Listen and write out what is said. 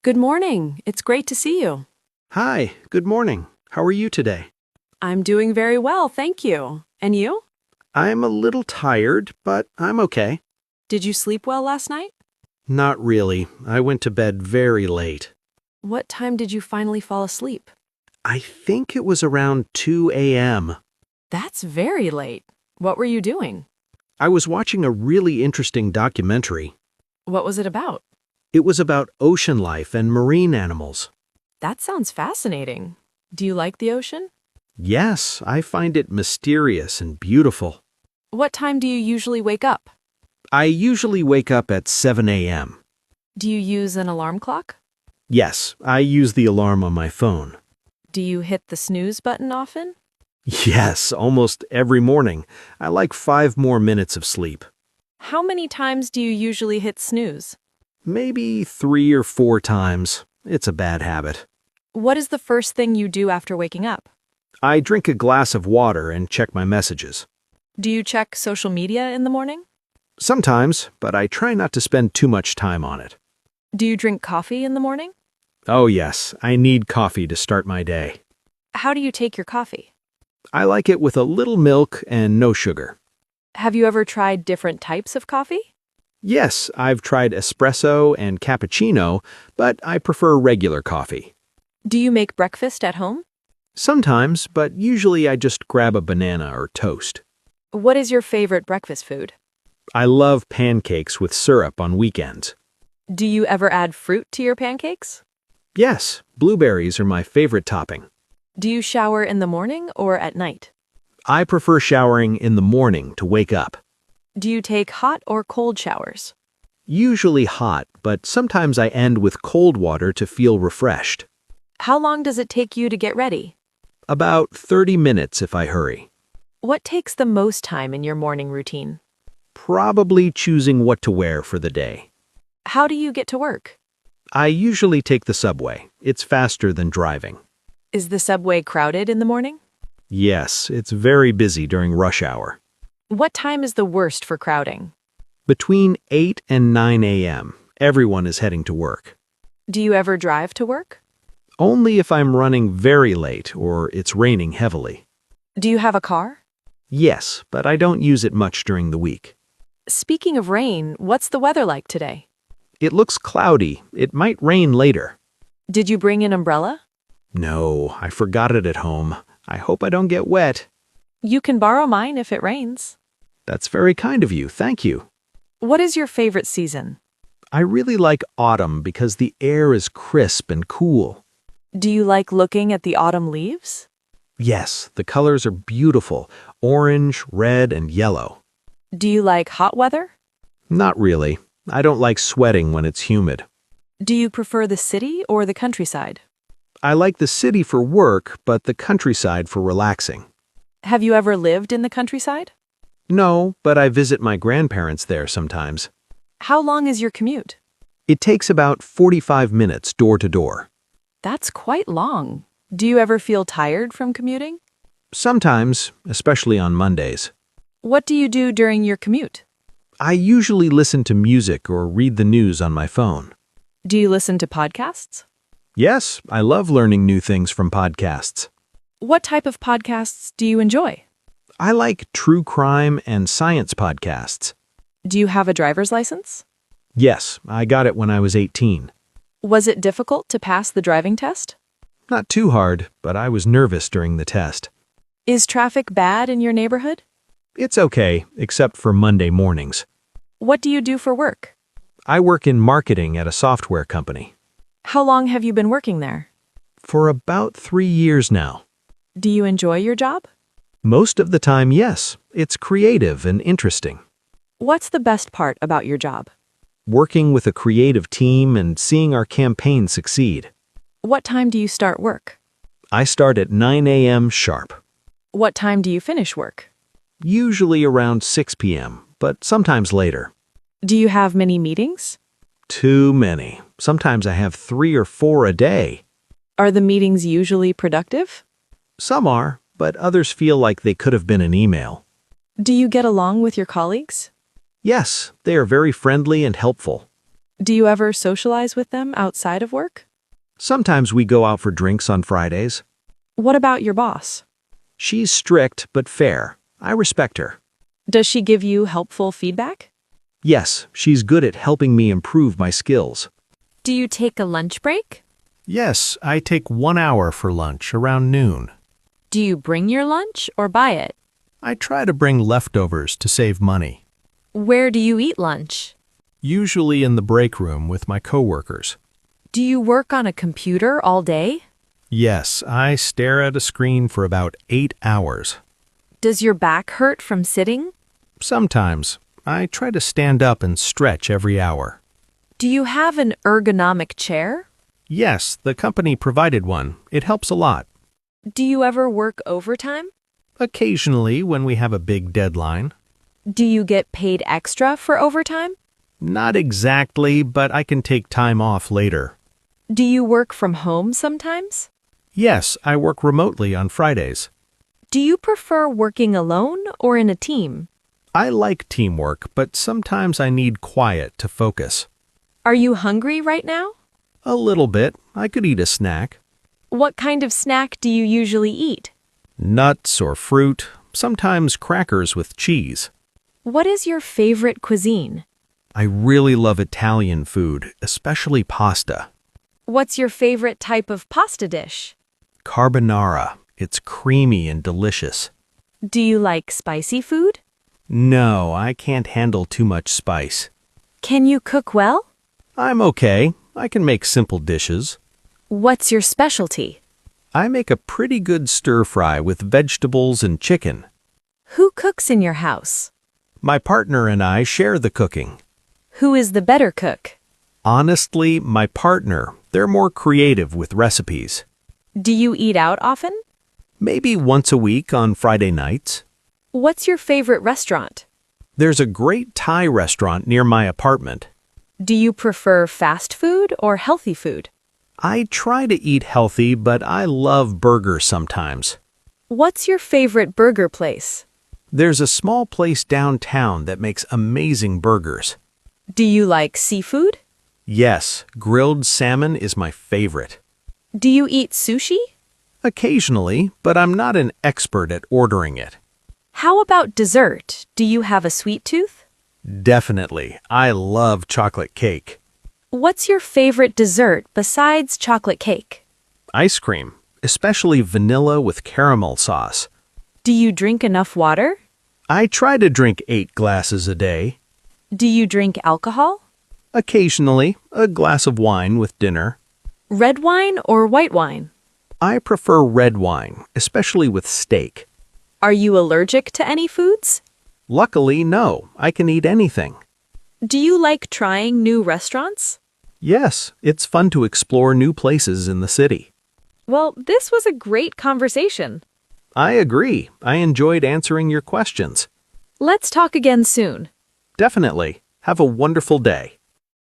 Good morning. It's great to see you. Hi, good morning. How are you today? I'm doing very well, thank you. And you? I'm a little tired, but I'm okay. Did you sleep well last night? Not really. I went to bed very late. What time did you finally fall asleep? I think it was around 2 a.m. That's very late. What were you doing? I was watching a really interesting documentary. What was it about? It was about ocean life and marine animals. That sounds fascinating. Do you like the ocean? Yes, I find it mysterious and beautiful. What time do you usually wake up? I usually wake up at 7 a.m. Do you use an alarm clock? Yes, I use the alarm on my phone. Do you hit the snooze button often? Yes, almost every morning. I like 5 more minutes of sleep. How many times do you usually hit snooze? Maybe 3 or 4 times. It's a bad habit. What is the first thing you do after waking up? I drink a glass of water and check my messages. Do you check social media in the morning? Sometimes, but I try not to spend too much time on it. Do you drink coffee in the morning? Oh yes, I need coffee to start my day. How do you take your coffee? I like it with a little milk and no sugar. Have you ever tried different types of coffee? Yes, I've tried espresso and cappuccino, but I prefer regular coffee. Do you make breakfast at home? Sometimes, but usually I just grab a banana or toast. What is your favorite breakfast food? I love pancakes with syrup on weekends. Do you ever add fruit to your pancakes? Yes, blueberries are my favorite topping. Do you shower in the morning or at night? I prefer showering in the morning to wake up. Do you take hot or cold showers? Usually hot, but sometimes I end with cold water to feel refreshed. How long does it take you to get ready? About 30 minutes if I hurry. What takes the most time in your morning routine? Probably choosing what to wear for the day. How do you get to work? I usually take the subway. It's faster than driving. Is the subway crowded in the morning? Yes, it's very busy during rush hour. What time is the worst for crowding? Between 8 and 9 a.m., everyone is heading to work. Do you ever drive to work? Only if I'm running very late or it's raining heavily. Do you have a car? Yes, but I don't use it much during the week. Speaking of rain, what's the weather like today? It looks cloudy. It might rain later. Did you bring an umbrella? No, I forgot it at home. I hope I don't get wet. You can borrow mine if it rains. That's very kind of you. Thank you. What is your favorite season? I really like autumn because the air is crisp and cool. Do you like looking at the autumn leaves? Yes, the colors are beautiful. Orange, red, and yellow. Do you like hot weather? Not really. I don't like sweating when it's humid. Do you prefer the city or the countryside? I like the city for work, but the countryside for relaxing. Have you ever lived in the countryside? No, but I visit my grandparents there sometimes. How long is your commute? It takes about 45 minutes door to door. That's quite long. Do you ever feel tired from commuting? Sometimes, especially on Mondays. What do you do during your commute? I usually listen to music or read the news on my phone. Do you listen to podcasts? Yes, I love learning new things from podcasts. What type of podcasts do you enjoy? I like true crime and science podcasts. Do you have a driver's license? Yes, I got it when I was 18. Was it difficult to pass the driving test? Not too hard, but I was nervous during the test. Is traffic bad in your neighborhood? It's okay, except for Monday mornings. What do you do for work? I work in marketing at a software company. How long have you been working there? For about 3 years now. Do you enjoy your job? Most of the time, yes. It's creative and interesting. What's the best part about your job? Working with a creative team and seeing our campaign succeed. What time do you start work? I start at 9 a.m. sharp. What time do you finish work? Usually around 6 p.m., but sometimes later. Do you have many meetings? Too many. Sometimes I have 3 or 4 a day. Are the meetings usually productive? Some are, but others feel like they could have been an email. Do you get along with your colleagues? Yes, they are very friendly and helpful. Do you ever socialize with them outside of work? Sometimes we go out for drinks on Fridays. What about your boss? She's strict but fair. I respect her. Does she give you helpful feedback? Yes, she's good at helping me improve my skills. Do you take a lunch break? Yes, I take 1 hour for lunch around noon. Do you bring your lunch or buy it? I try to bring leftovers to save money, Where do you eat lunch? usually in the break room with my coworkers. Do you work on a computer all day? Yes, I stare at a screen for about 8 hours. Does your back hurt from sitting? Sometimes, I try to stand up and stretch every hour. Do you have an ergonomic chair? Yes, the company provided one. It helps a lot. Do you ever work overtime? Occasionally when we have a big deadline. Do you get paid extra for overtime? Not exactly, but I can take time off later. Do you work from home sometimes? Yes, I work remotely on Fridays. Do you prefer working alone or in a team? I like teamwork, but sometimes I need quiet to focus. Are you hungry right now? A little bit. I could eat a snack. What kind of snack do you usually eat? Nuts or fruit, sometimes crackers with cheese. What is your favorite cuisine? I really love Italian food, especially pasta. What's your favorite type of pasta dish? Carbonara. It's creamy and delicious. Do you like spicy food? No, I can't handle too much spice. Can you cook well? I'm okay. I can make simple dishes. What's your specialty? I make a pretty good stir-fry with vegetables and chicken. Who cooks in your house? My partner and I share the cooking. Who is the better cook? Honestly, my partner. They're more creative with recipes. Do you eat out often? Maybe once a week on Friday nights. What's your favorite restaurant? There's a great Thai restaurant near my apartment. Do you prefer fast food or healthy food? I try to eat healthy, but I love burgers sometimes. What's your favorite burger place? There's a small place downtown that makes amazing burgers. Do you like seafood? Yes, grilled salmon is my favorite. Do you eat sushi? Occasionally, but I'm not an expert at ordering it. How about dessert? Do you have a sweet tooth? Definitely. I love chocolate cake. What's your favorite dessert besides chocolate cake? Ice cream, especially vanilla with caramel sauce. Do you drink enough water? I try to drink 8 glasses a day. Do you drink alcohol? Occasionally, a glass of wine with dinner. Red wine or white wine? I prefer red wine, especially with steak. Are you allergic to any foods? Luckily, no. I can eat anything. Do you like trying new restaurants? Yes, it's fun to explore new places in the city. Well, this was a great conversation. I agree. I enjoyed answering your questions. Let's talk again soon. Definitely. Have a wonderful day.